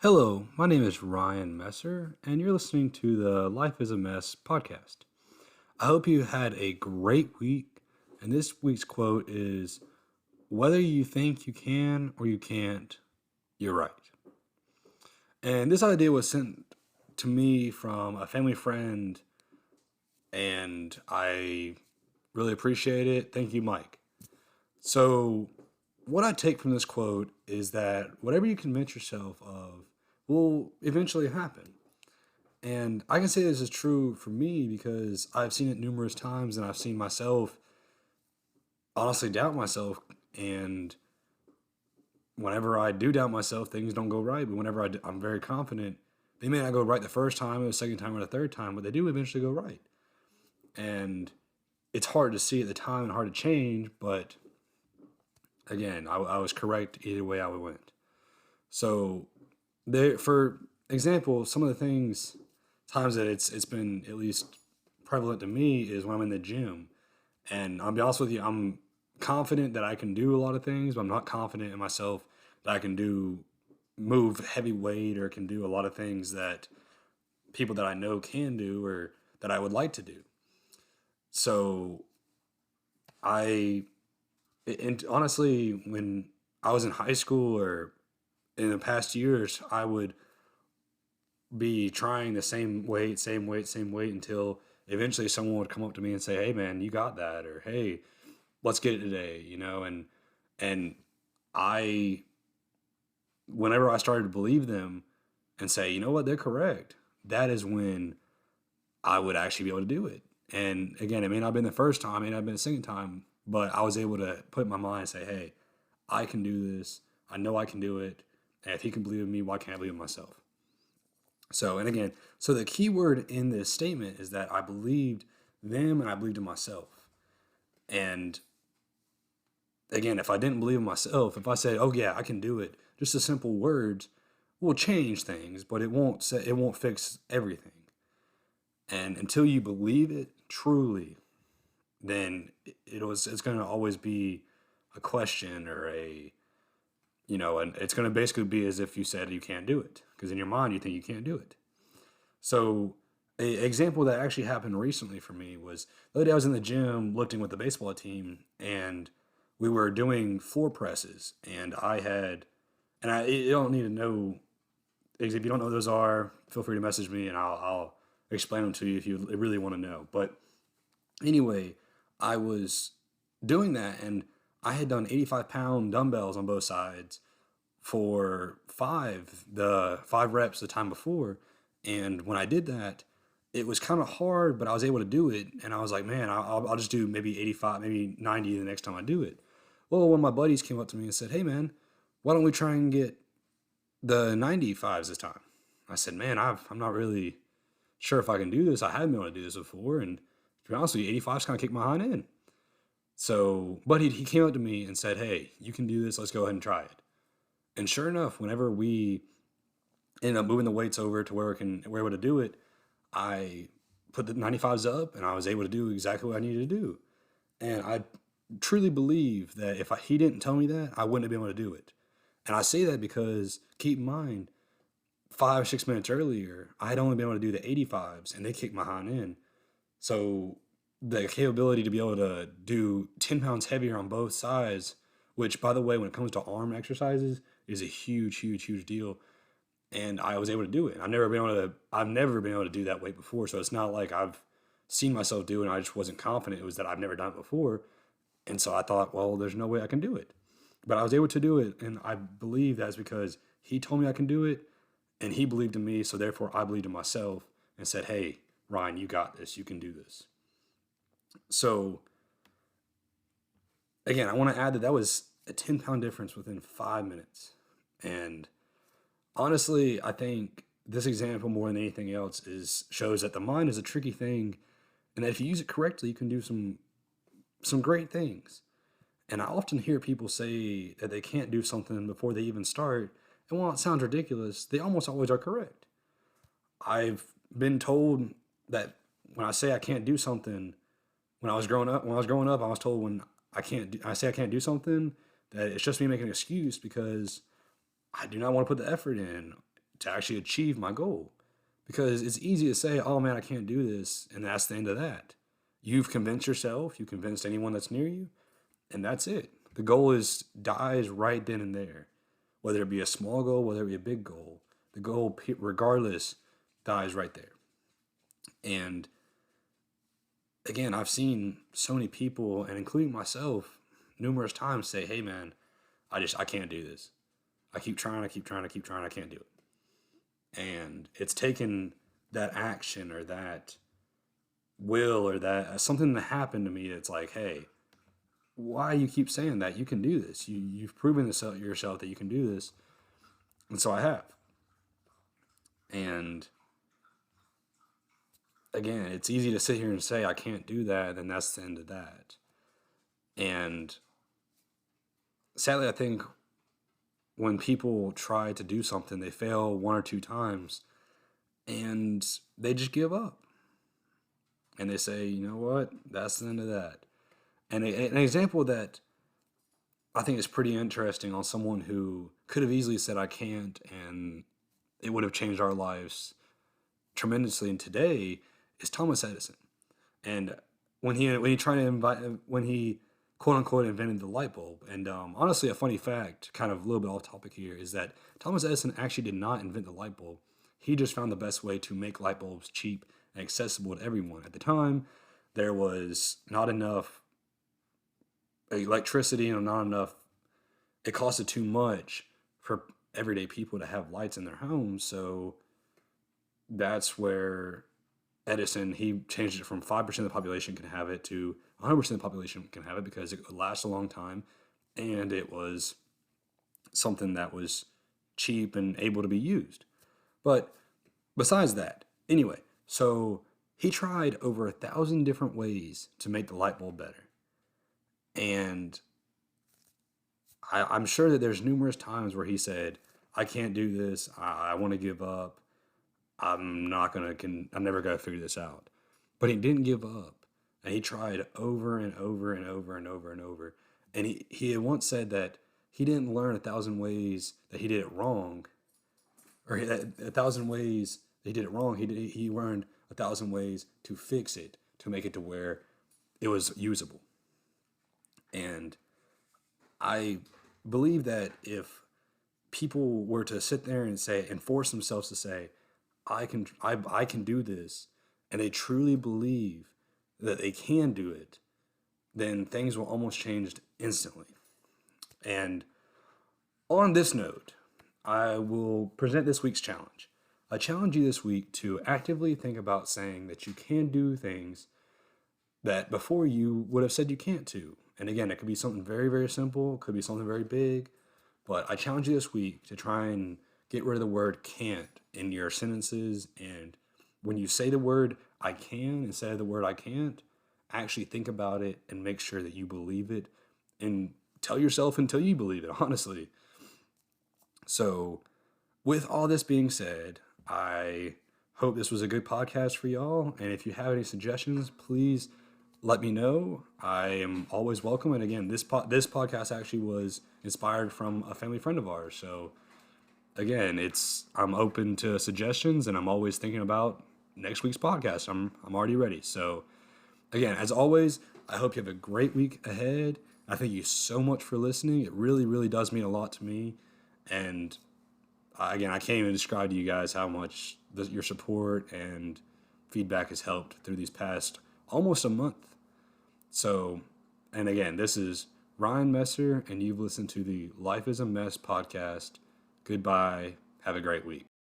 Hello, my name is Ryan Messer, and you're listening to the Life is a Mess podcast. I hope you had a great week, and this week's quote is whether you think you can or you can't, you're right. And this idea was sent to me from a family friend, and I really appreciate it. Thank you, Mike. So, what I take from this quote is that whatever you convince yourself of will eventually happen. And I can say this is true for me because I've seen it numerous times and I've seen myself honestly doubt myself. And whenever I do doubt myself, things don't go right. But whenever I'm very confident, they may not go right the first time or the second time or the third time, but they do eventually go right. And it's hard to see at the time and hard to change. But again, I was correct either way I went. So, for example, some of the times that it's been at least prevalent to me is when I'm in the gym. And I'll be honest with you, I'm confident that I can do a lot of things, but I'm not confident in myself that I can move heavy weight or can do a lot of things that people that I know can do or that I would like to do. So I, and honestly, when I was in high school or in the past years, I would be trying the same weight until eventually someone would come up to me and say, "Hey, man, you got that," or "Hey, let's get it today," and I, whenever I started to believe them and say, "You know what, they're correct," that is when I would actually be able to do it. And again, it may not have been the first time, it may not have been the second time, but I was able to put in my mind and say, "Hey, I can do this. I know I can do it. And if he can believe in me, why can't I believe in myself?" So, and again, so the key word in this statement is that I believed them and I believed in myself. And again, if I didn't believe in myself, if I said, "Oh yeah, I can do it," just the simple words will change things, but it won't fix everything. And until you believe it truly, then it's going to always be a question or and it's going to basically be as if you said you can't do it because in your mind you think you can't do it. So, a example that actually happened recently for me was the other day I was in the gym lifting with the baseball team, and we were doing floor presses, and you don't need to know if you don't know what those are. Feel free to message me, and I'll explain them to you if you really want to know. But anyway, I was doing that, and I had done 85-pound dumbbells on both sides for the 5 reps the time before. And when I did that, it was kind of hard, but I was able to do it. And I was like, man, I'll just do maybe 85, maybe 90 the next time I do it. Well, one of my buddies came up to me and said, "Hey, man, why don't we try and get the 95s this time?" I said, "Man, I'm not really sure if I can do this. I haven't been able to do this before. And to be honest with you, 85's kind of kicked my hind end." So, but he came up to me and said, "Hey, you can do this. Let's go ahead and try it." And sure enough, whenever we ended up moving the weights over to where we're able to do it, I put the 95s up and I was able to do exactly what I needed to do. And I truly believe that if he didn't tell me that, I wouldn't have been able to do it. And I say that because keep in mind, 5 or 6 minutes earlier, I had only been able to do the 85s and they kicked my hind end. So the capability to be able to do 10 pounds heavier on both sides, which by the way, when it comes to arm exercises, is a huge, huge, huge deal. And I was able to do it. I've never been able to do that weight before. So it's not like I've seen myself do it and I just wasn't confident. It was that I've never done it before. And so I thought, well, there's no way I can do it. But I was able to do it. And I believe that's because he told me I can do it and he believed in me. So therefore I believed in myself and said, "Hey, Ryan, you got this. You can do this." So again, I want to add that was a 10-pound difference within 5 minutes. And honestly, I think this example more than anything else shows that the mind is a tricky thing, and that if you use it correctly, you can do some great things. And I often hear people say that they can't do something before they even start, and while it sounds ridiculous, they almost always are correct. I've been told that when I say I can't do something, when I was growing up, I was told I say I can't do something, that it's just me making an excuse because I do not want to put the effort in to actually achieve my goal. Because it's easy to say, oh man, I can't do this, and that's the end of that. You've convinced yourself, you've convinced anyone that's near you, and that's it. The goal is dies right then and there. Whether it be a small goal, whether it be a big goal, the goal, regardless, dies right there. And again, I've seen so many people, and including myself, numerous times say, hey man, I can't do this. I keep trying, I keep trying, I keep trying, I can't do it. And it's taken that action or that will or that something that happened to me that's like, hey, why you keep saying that? You can do this. You've proven this yourself that you can do this. And so I have. And again, it's easy to sit here and say I can't do that, and that's the end of that. And sadly, I think when people try to do something, they fail one or two times and they just give up. And they say, you know what? That's the end of that. And an example that I think is pretty interesting on someone who could have easily said, I can't, and it would have changed our lives tremendously in today is Thomas Edison. And when he tried to when he quote unquote invented the light bulb. And honestly, a funny fact, kind of a little bit off topic here, is that Thomas Edison actually did not invent the light bulb. He just found the best way to make light bulbs cheap and accessible to everyone. At the time, there was not enough electricity and not enough. It costed too much for everyday people to have lights in their homes. So that's where Edison, he changed it from 5% of the population can have it to 100% of the population can have it because it would last a long time. And it was something that was cheap and able to be used. But besides that, anyway, so he tried over 1,000 different ways to make the light bulb better. And I'm sure that there's numerous times where he said, I can't do this. I want to give up. I'm never going to figure this out. But he didn't give up. And he tried over and over and over and over and over. And he had once said that he didn't learn 1,000 ways that he did it wrong. Or 1,000 ways that he did it wrong. He learned 1,000 ways to fix it, to make it to where it was usable. And I believe that if people were to sit there and force themselves to say, I can do this, and they truly believe that they can do it, then things will almost change instantly. And on this note, I will present this week's challenge. I challenge you this week to actively think about saying that you can do things that before you would have said you can't do. And again, it could be something very, very simple. It could be something very big. But I challenge you this week to try and get rid of the word can't in your sentences. And when you say the word I can instead of the word I can't, actually think about it and make sure that you believe it. And tell yourself until you believe it, honestly. So with all this being said, I hope this was a good podcast for y'all. And if you have any suggestions, please let me know. I am always welcome. And again, this podcast actually was inspired from a family friend of ours. So again, I'm open to suggestions, and I'm always thinking about next week's podcast. I'm already ready. So again, as always, I hope you have a great week ahead. I thank you so much for listening. It really, really does mean a lot to me. And again, I can't even describe to you guys how much your support and feedback has helped through these past almost a month. So, and again, this is Ryan Messer, and you've listened to the Life is a Mess podcast. Goodbye. Have a great week.